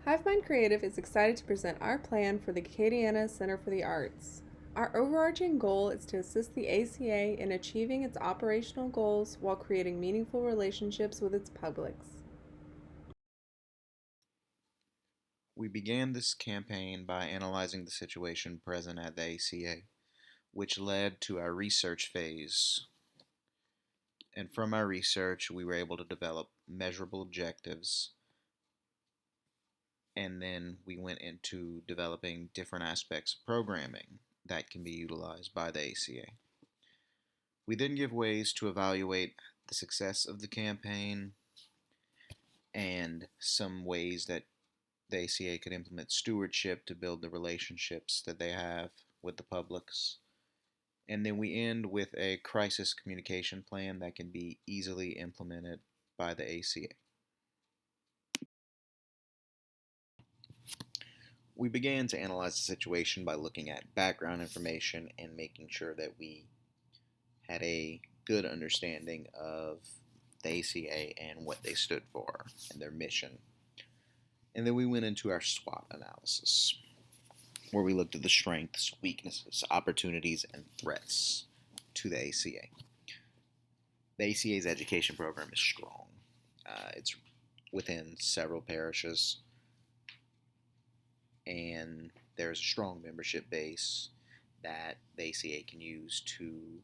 Hivemind Creative is excited to present our plan for the Acadiana Center for the Arts. Our overarching goal is to assist the ACA in achieving its operational goals while creating meaningful relationships with its publics. We began this campaign by analyzing the situation present at the ACA, which led to our research phase. And from our research, we were able to develop measurable objectives, and then we went into developing different aspects of programming that can be utilized by the ACA. We then give ways to evaluate the success of the campaign and some ways that the ACA could implement stewardship to build the relationships that they have with the publics. And then we end with a crisis communication plan that can be easily implemented by the ACA. We began to analyze the situation by looking at background information and making sure that we had a good understanding of the ACA and what they stood for and their mission. And then we went into our SWOT analysis, where we looked at the strengths, weaknesses, opportunities, and threats to the ACA. The ACA's education program is strong. It's within several parishes, and there's a strong membership base that the ACA can use to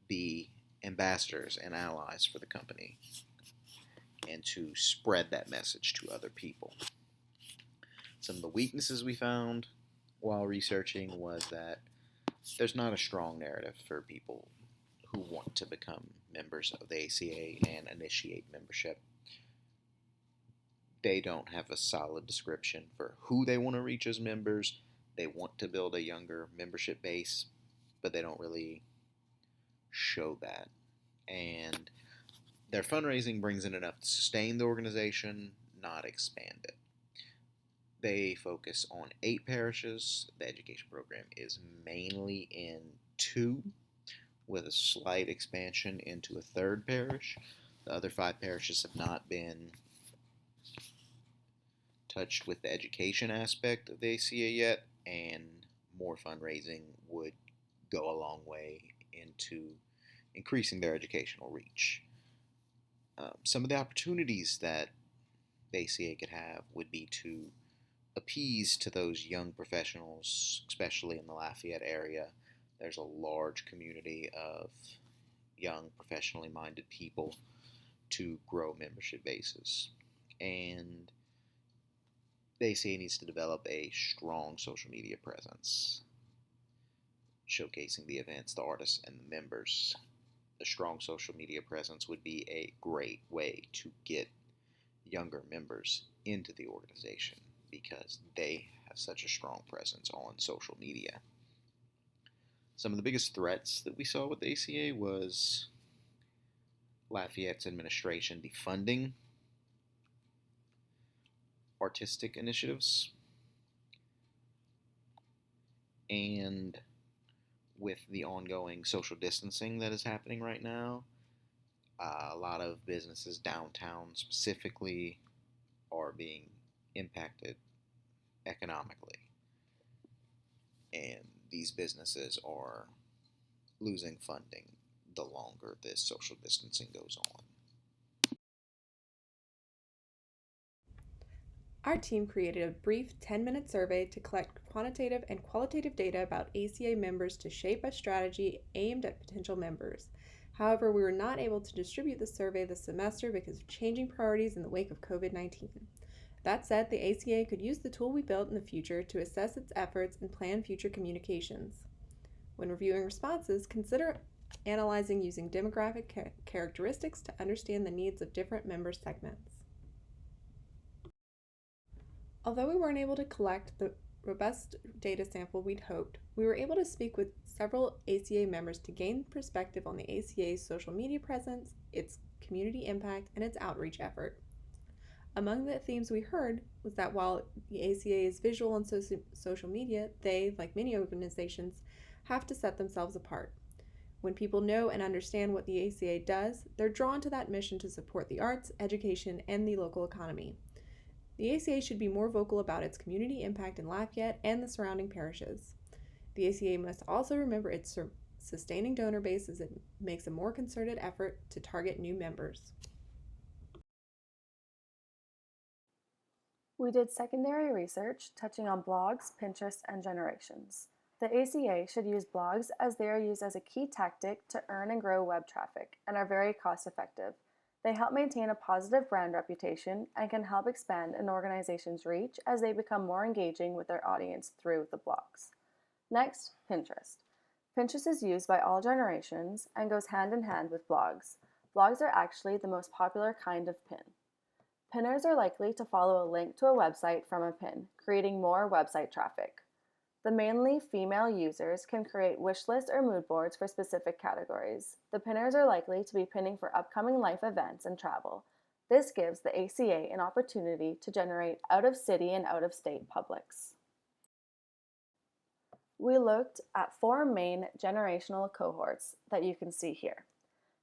be ambassadors and allies for the company and to spread that message to other people. Some of the weaknesses we found while researching was that there's not a strong narrative for people who want to become members of the ACA and initiate membership. They don't have a solid description for who they want to reach as members. They want to build a younger membership base, but they don't really show that. And their fundraising brings in enough to sustain the organization, not expand it. They focus on 8 parishes. The education program is mainly in 2, with a slight expansion into a 3rd parish. The other 5 parishes have not been touched with the education aspect of the ACA yet, and more fundraising would go a long way into increasing their educational reach. Some of the opportunities that the ACA could have would be to appease to those young professionals, especially in the Lafayette area. There's a large community of young, professionally minded people to grow membership bases. And the ACA needs to develop a strong social media presence, showcasing the events, the artists, and the members. A strong social media presence would be a great way to get younger members into the organization because they have such a strong presence on social media. Some of the biggest threats that we saw with the ACA was Lafayette's administration defunding artistic initiatives, and with the ongoing social distancing that is happening right now, a lot of businesses downtown specifically are being impacted economically. And these businesses are losing funding the longer this social distancing goes on. Our team created a brief 10-minute survey to collect quantitative and qualitative data about ACA members to shape a strategy aimed at potential members. However, we were not able to distribute the survey this semester because of changing priorities in the wake of COVID-19. That said, the ACA could use the tool we built in the future to assess its efforts and plan future communications. When reviewing responses, consider analyzing using demographic characteristics to understand the needs of different member segments. Although we weren't able to collect the robust data sample we'd hoped, we were able to speak with several ACA members to gain perspective on the ACA's social media presence, its community impact, and its outreach effort. Among the themes we heard was that while the ACA is visual on social media, they, like many organizations, have to set themselves apart. When people know and understand what the ACA does, they're drawn to that mission to support the arts, education, and the local economy. The ACA should be more vocal about its community impact in Lafayette and the surrounding parishes. The ACA must also remember its sustaining donor base as it makes a more concerted effort to target new members. We did secondary research touching on blogs, Pinterest, and generations. The ACA should use blogs as they are used as a key tactic to earn and grow web traffic and are very cost effective. They help maintain a positive brand reputation and can help expand an organization's reach as they become more engaging with their audience through the blogs. Next, Pinterest. Pinterest is used by all generations and goes hand in hand with blogs. Blogs are actually the most popular kind of pin. Pinners are likely to follow a link to a website from a pin, creating more website traffic. The mainly female users can create wish lists or mood boards for specific categories. The pinners are likely to be pinning for upcoming life events and travel. This gives the ACA an opportunity to generate out-of-city and out-of-state publics. We looked at 4 main generational cohorts that you can see here.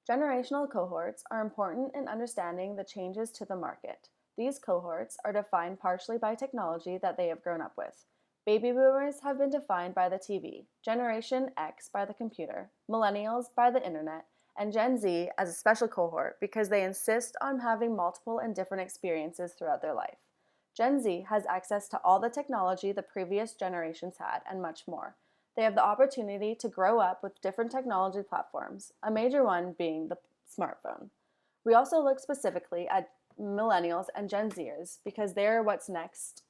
Generational cohorts are important in understanding the changes to the market. These cohorts are defined partially by technology that they have grown up with. Baby boomers have been defined by the TV, Generation X by the computer, millennials by the internet, and Gen Z as a special cohort because they insist on having multiple and different experiences throughout their life. Gen Z has access to all the technology the previous generations had and much more. They have the opportunity to grow up with different technology platforms, a major one being the smartphone. We also look specifically at millennials and Gen Zers because they're what's next.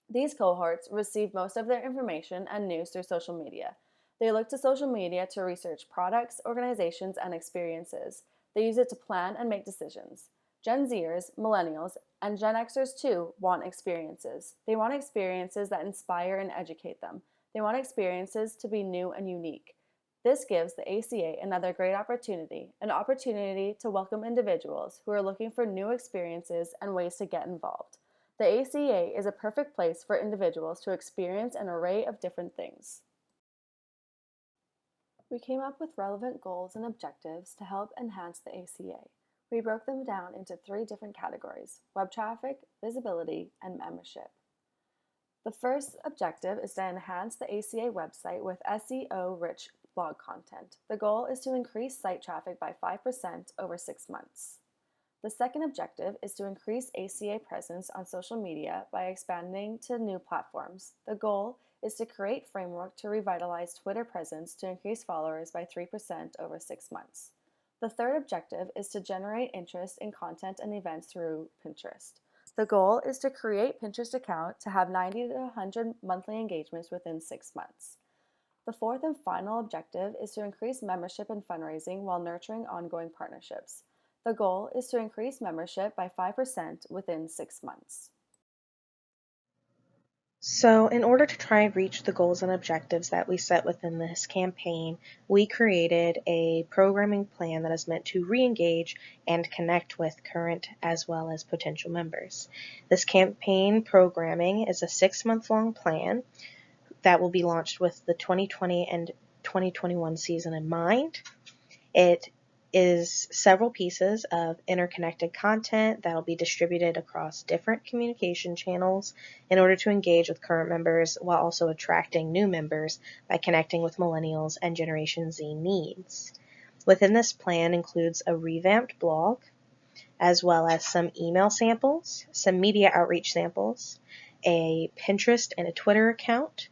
These cohorts receive most of their information and news through social media. They look to social media to research products, organizations, and experiences. They use it to plan and make decisions. Gen Zers, millennials, and Gen Xers too want experiences. They want experiences that inspire and educate them. They want experiences to be new and unique. This gives the ACA another great opportunity, an opportunity to welcome individuals who are looking for new experiences and ways to get involved. The ACA is a perfect place for individuals to experience an array of different things. We came up with relevant goals and objectives to help enhance the ACA. We broke them down into 3 different categories: web traffic, visibility, and membership. The first objective is to enhance the ACA website with SEO-rich blog content. The goal is to increase site traffic by 5% over 6 months. The second objective is to increase ACA presence on social media by expanding to new platforms. The goal is to create framework to revitalize Twitter presence to increase followers by 3% over 6 months. The third objective is to generate interest in content and events through Pinterest. The goal is to create Pinterest account to have 90 to 100 monthly engagements within 6 months. The fourth and final objective is to increase membership and fundraising while nurturing ongoing partnerships. The goal is to increase membership by 5% within 6 months. So, in order to try and reach the goals and objectives that we set within this campaign, we created a programming plan that is meant to re-engage and connect with current as well as potential members. This campaign programming is a 6-month-long plan that will be launched with the 2020 and 2021 season in mind. It is several pieces of interconnected content that will be distributed across different communication channels in order to engage with current members while also attracting new members by connecting with millennials and Generation Z needs. Within this plan includes a revamped blog, as well as some email samples, some media outreach samples, a Pinterest and a Twitter account,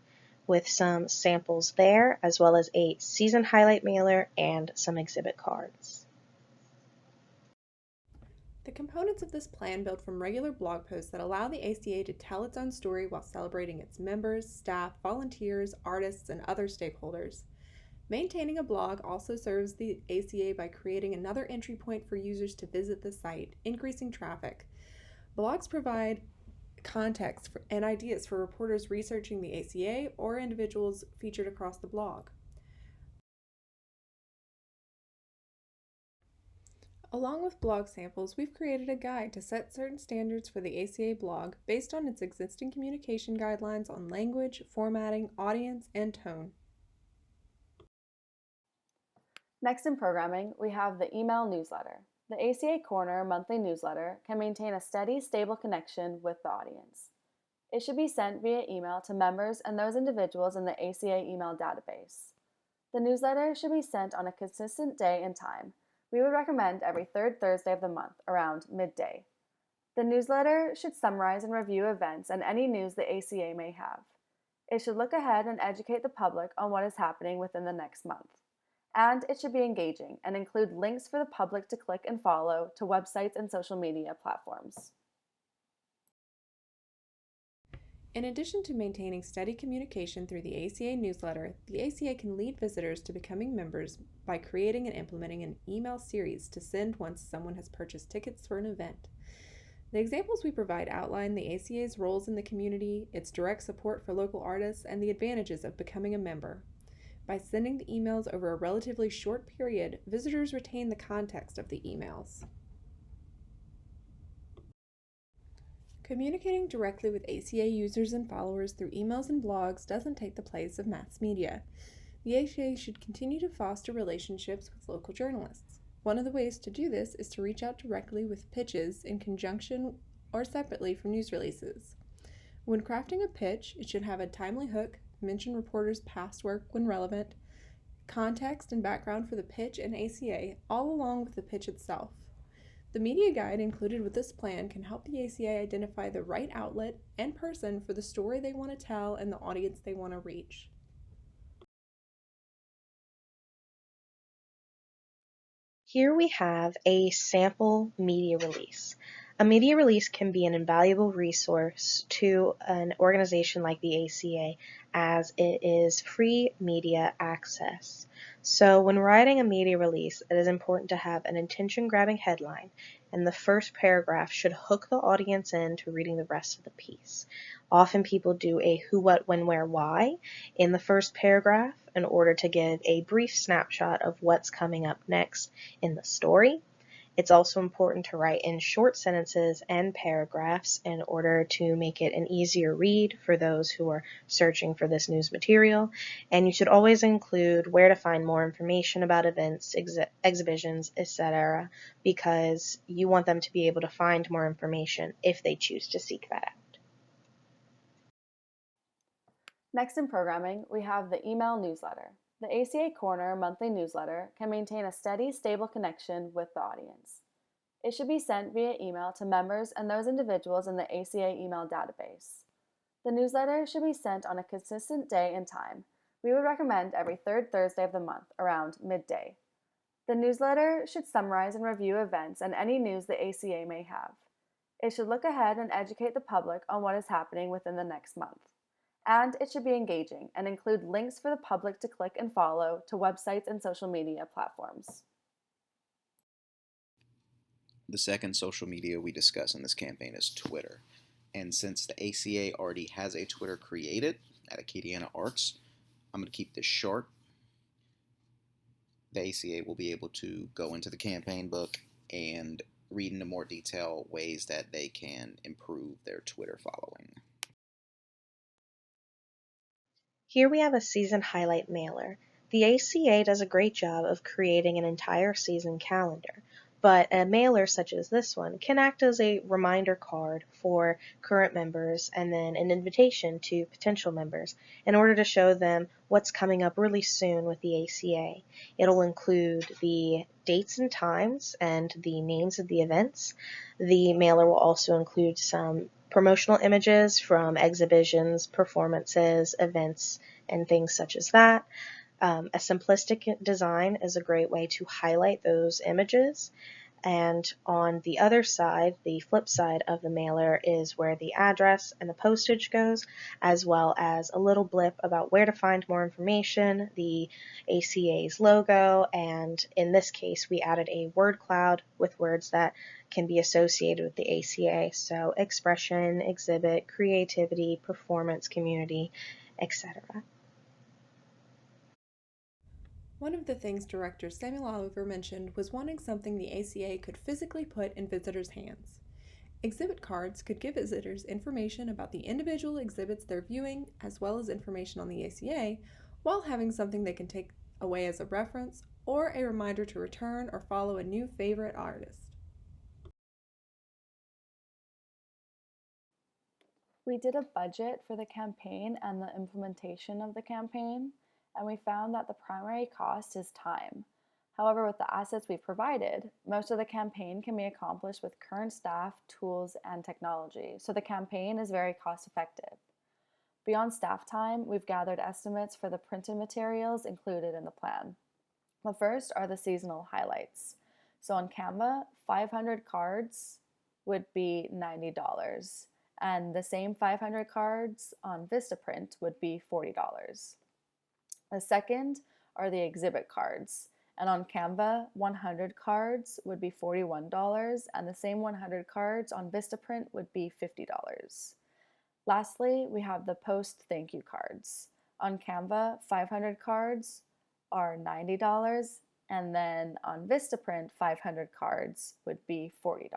with some samples there, as well as a season highlight mailer and some exhibit cards. The components of this plan build from regular blog posts that allow the ACA to tell its own story while celebrating its members, staff, volunteers, artists, and other stakeholders. Maintaining a blog also serves the ACA by creating another entry point for users to visit the site, increasing traffic. Blogs provide context and ideas for reporters researching the ACA or individuals featured across the blog. Along with blog samples, we've created a guide to set certain standards for the ACA blog based on its existing communication guidelines on language, formatting, audience, and tone. Next in programming, we have the email newsletter. The ACA Corner monthly newsletter can maintain a steady, stable connection with the audience. It should be sent via email to members and those individuals in the ACA email database. The newsletter should be sent on a consistent day and time. We would recommend every third Thursday of the month, around midday. The newsletter should summarize and review events and any news the ACA may have. It should look ahead and educate the public on what is happening within the next month. And it should be engaging and include links for the public to click and follow to websites and social media platforms. In addition to maintaining steady communication through the ACA newsletter, the ACA can lead visitors to becoming members by creating and implementing an email series to send once someone has purchased tickets for an event. The examples we provide outline the ACA's roles in the community, its direct support for local artists, and the advantages of becoming a member. By sending the emails over a relatively short period, visitors retain the context of the emails. Communicating directly with ACA users and followers through emails and blogs doesn't take the place of mass media. The ACA should continue to foster relationships with local journalists. One of the ways to do this is to reach out directly with pitches in conjunction or separately from news releases. When crafting a pitch, it should have a timely hook, mention reporters' past work when relevant, context and background for the pitch and ACA, all along with the pitch itself. The media guide included with this plan can help the ACA identify the right outlet and person for the story they want to tell and the audience they want to reach. Here we have a sample media release. A media release can be an invaluable resource to an organization like the ACA as it is free media access. So when writing a media release, it is important to have an attention-grabbing headline, and the first paragraph should hook the audience into reading the rest of the piece. Often people do a who, what, when, where, why in the first paragraph in order to give a brief snapshot of what's coming up next in the story. It's also important to write in short sentences and paragraphs in order to make it an easier read for those who are searching for this news material. And you should always include where to find more information about events, exhibitions, etc., because you want them to be able to find more information if they choose to seek that out. Next in programming, we have the email newsletter. The ACA Corner monthly newsletter can maintain a steady, stable connection with the audience. It should be sent via email to members and those individuals in the ACA email database. The newsletter should be sent on a consistent day and time. We would recommend every third Thursday of the month, around midday. The newsletter should summarize and review events and any news the ACA may have. It should look ahead and educate the public on what is happening within the next month. And it should be engaging and include links for the public to click and follow to websites and social media platforms. The second social media we discuss in this campaign is Twitter. And since the ACA already has a Twitter created at Acadiana Arts, I'm going to keep this short. The ACA will be able to go into the campaign book and read into more detail ways that they can improve their Twitter following. Here we have a season highlight mailer. The ACA does a great job of creating an entire season calendar, but a mailer such as this one can act as a reminder card for current members and then an invitation to potential members in order to show them what's coming up really soon with the ACA. It'll include the dates and times and the names of the events. The mailer will also include some promotional images from exhibitions, performances, events, and things such as that. A simplistic design is a great way to highlight those images. And on the other side, the flip side of the mailer is where the address and the postage goes, as well as a little blip about where to find more information, the ACA's logo, and in this case, we added a word cloud with words that can be associated with the ACA, so expression, exhibit, creativity, performance, community, etc. One of the things Director Samuel Oliver mentioned was wanting something the ACA could physically put in visitors' hands. Exhibit cards could give visitors information about the individual exhibits they're viewing, as well as information on the ACA, while having something they can take away as a reference or a reminder to return or follow a new favorite artist. We did a budget for the campaign and the implementation of the campaign, and we found that the primary cost is time. However, with the assets we provided, most of the campaign can be accomplished with current staff, tools, and technology, so the campaign is very cost effective. Beyond staff time, we've gathered estimates for the printed materials included in the plan. The first are the seasonal highlights. So on Canva, 500 cards would be $90, and the same 500 cards on Vistaprint would be $40. The second are the exhibit cards, and on Canva, 100 cards would be $41, and the same 100 cards on Vistaprint would be $50. Lastly, we have the post thank you cards. On Canva, 500 cards are $90, and then on Vistaprint, 500 cards would be $40.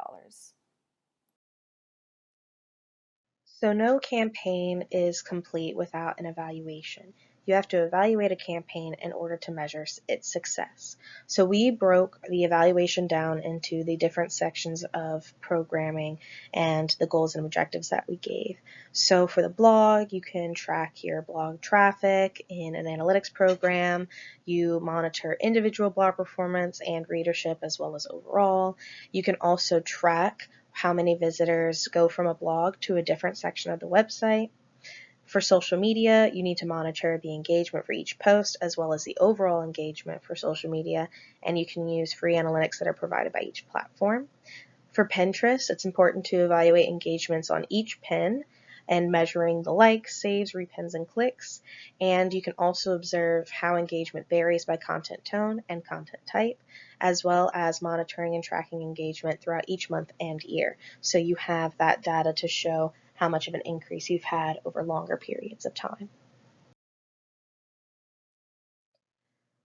So no campaign is complete without an evaluation. You have to evaluate a campaign in order to measure its success. So we broke the evaluation down into the different sections of programming and the goals and objectives that we gave. So for the blog, you can track your blog traffic in an analytics program. You monitor individual blog performance and readership as well as overall. You can also track how many visitors go from a blog to a different section of the website. For social media, you need to monitor the engagement for each post as well as the overall engagement for social media, and you can use free analytics that are provided by each platform. For Pinterest, it's important to evaluate engagements on each pin and measuring the likes, saves, repins, and clicks. And you can also observe how engagement varies by content tone and content type, as well as monitoring and tracking engagement throughout each month and year. So you have that data to show how much of an increase you've had over longer periods of time.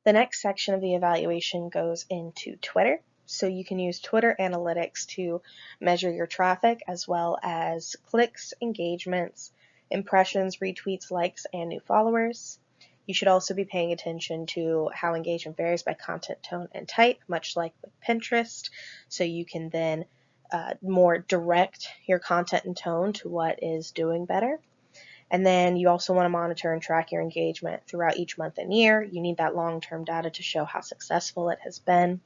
The next section of the evaluation goes into Twitter. So you can use Twitter analytics to measure your traffic as well as clicks, engagements, impressions, retweets, likes, and new followers. You should also be paying attention to how engagement varies by content tone and type, much like with Pinterest. So you can then more direct your content and tone to what is doing better. And then you also want to monitor and track your engagement throughout each month and year. You need that long-term data to show how successful it has been.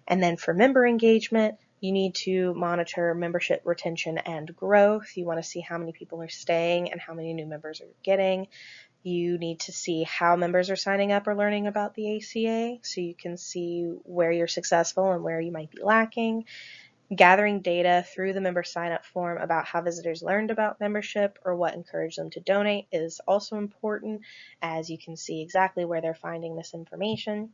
And then for member engagement, you need to monitor membership retention and growth. You want to see how many people are staying and how many new members are getting. You need to see how members are signing up or learning about the AcA so you can see where you're successful and where you might be lacking. Gathering data through the member sign-up form about how visitors learned about membership or what encouraged them to donate is also important, as you can see exactly where they're finding this information.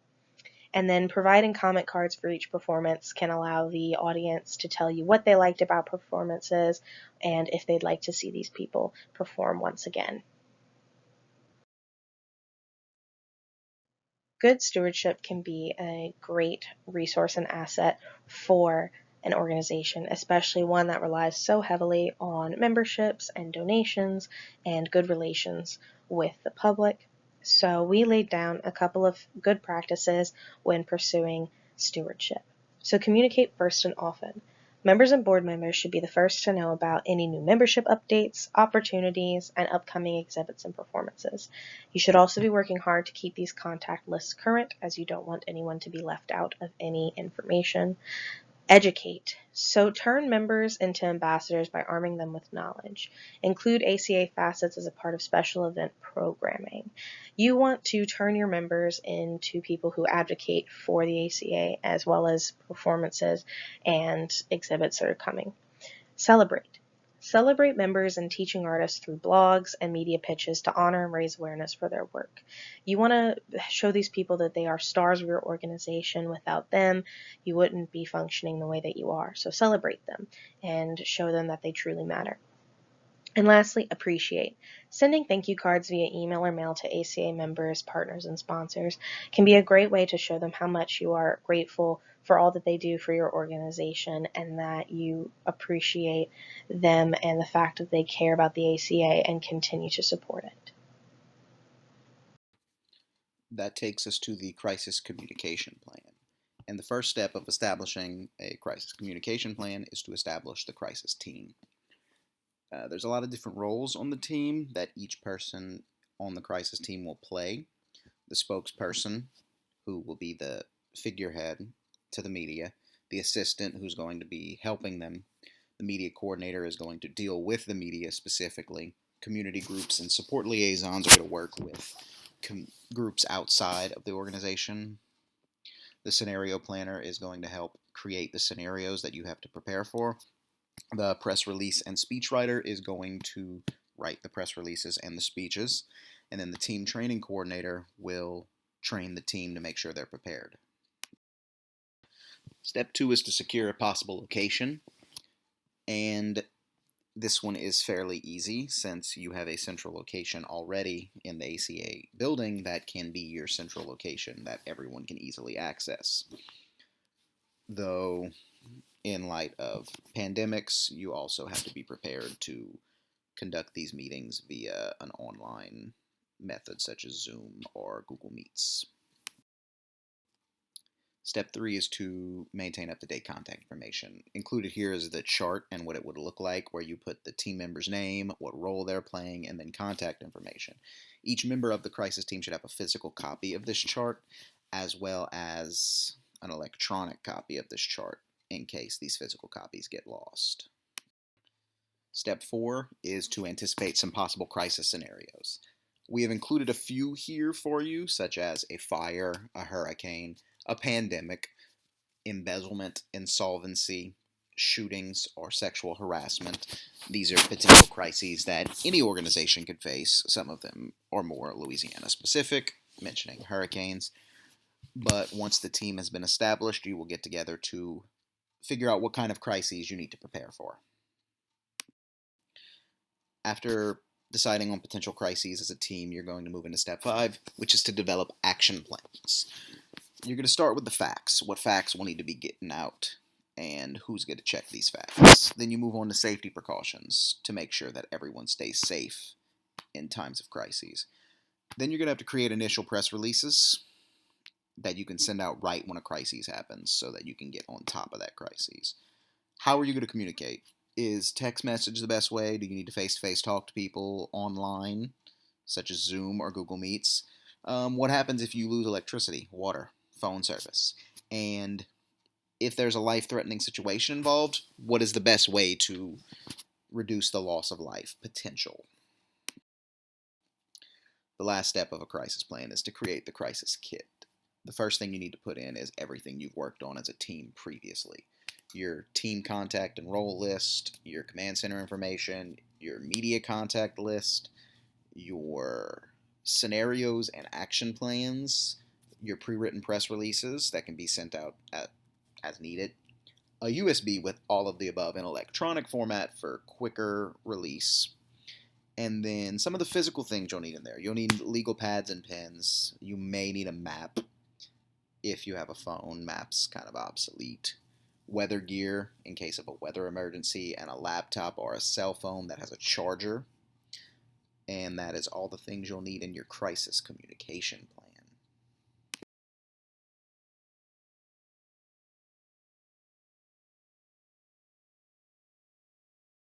And then providing comment cards for each performance can allow the audience to tell you what they liked about performances and if they'd like to see these people perform once again. Good stewardship can be a great resource and asset for an organization, especially one that relies so heavily on memberships and donations and good relations with the public. So we laid down a couple of good practices when pursuing stewardship. So communicate first and often. Members and board members should be the first to know about any new membership updates, opportunities, and upcoming exhibits and performances. You should also be working hard to keep these contact lists current, as you don't want anyone to be left out of any information. Educate. So turn members into ambassadors by arming them with knowledge. Include AcA facets as a part of special event programming. You want to turn your members into people who advocate for the AcA as well as performances and exhibits that are coming. Celebrate. Celebrate members and teaching artists through blogs and media pitches to honor and raise awareness for their work. You want to show these people that they are stars of your organization. Without them, you wouldn't be functioning the way that you are. So celebrate them and show them that they truly matter. And lastly, appreciate. Sending thank you cards via email or mail to AcA members, partners, and sponsors can be a great way to show them how much you are grateful for all that they do for your organization and that you appreciate them and the fact that they care about the AcA and continue to support it. That takes us to the crisis communication plan. And the first step of establishing a crisis communication plan is to establish the crisis team. There's a lot of different roles on the team that each person on the crisis team will play. The spokesperson, who will be the figurehead to the media, the assistant, who's going to be helping them, the media coordinator is going to deal with the media specifically, community groups and support liaisons are going to work with groups outside of the organization. The scenario planner is going to help create the scenarios that you have to prepare for. The press release and speechwriter is going to write the press releases and the speeches. And then the team training coordinator will train the team to make sure they're prepared. Step 2 is to secure a possible location. And this one is fairly easy since you have a central location already in the AcA building that can be your central location that everyone can easily access. Though, in light of pandemics, you also have to be prepared to conduct these meetings via an online method such as Zoom or Google Meets. Step 3 is to maintain up-to-date contact information. Included here is the chart and what it would look like, where you put the team member's name, what role they're playing, and then contact information. Each member of the crisis team should have a physical copy of this chart, as well as an electronic copy of this chart in case these physical copies get lost. Step 4 is to anticipate some possible crisis scenarios. We have included a few here for you, such as a fire, a hurricane, a pandemic, embezzlement, insolvency, shootings, or sexual harassment. These are potential crises that any organization could face. Some of them are more Louisiana specific, mentioning hurricanes. But once the team has been established, you will get together to figure out what kind of crises you need to prepare for. After deciding on potential crises as a team, you're going to move into step 5, which is to develop action plans. You're going to start with the facts. What facts will need to be getting out, and who's going to check these facts. Then you move on to safety precautions to make sure that everyone stays safe in times of crises. Then you're going to have to create initial press releases that you can send out right when a crisis happens so that you can get on top of that crisis. How are you going to communicate? Is text message the best way? Do you need to face-to-face talk to people online, such as Zoom or Google Meets? What happens if you lose electricity, water, phone service? And if there's a life-threatening situation involved, what is the best way to reduce the loss of life potential? The last step of a crisis plan is to create the crisis kit. The first thing you need to put in is everything you've worked on as a team previously. Your team contact and role list, your command center information, your media contact list, your scenarios and action plans, your pre-written press releases that can be sent out as needed, a USB with all of the above in electronic format for quicker release, and then some of the physical things you'll need in there. You'll need legal pads and pens. You may need a map if you have a phone. Map's kind of obsolete. Weather gear in case of a weather emergency, and a laptop or a cell phone that has a charger. And that is all the things you'll need in your crisis communication plan.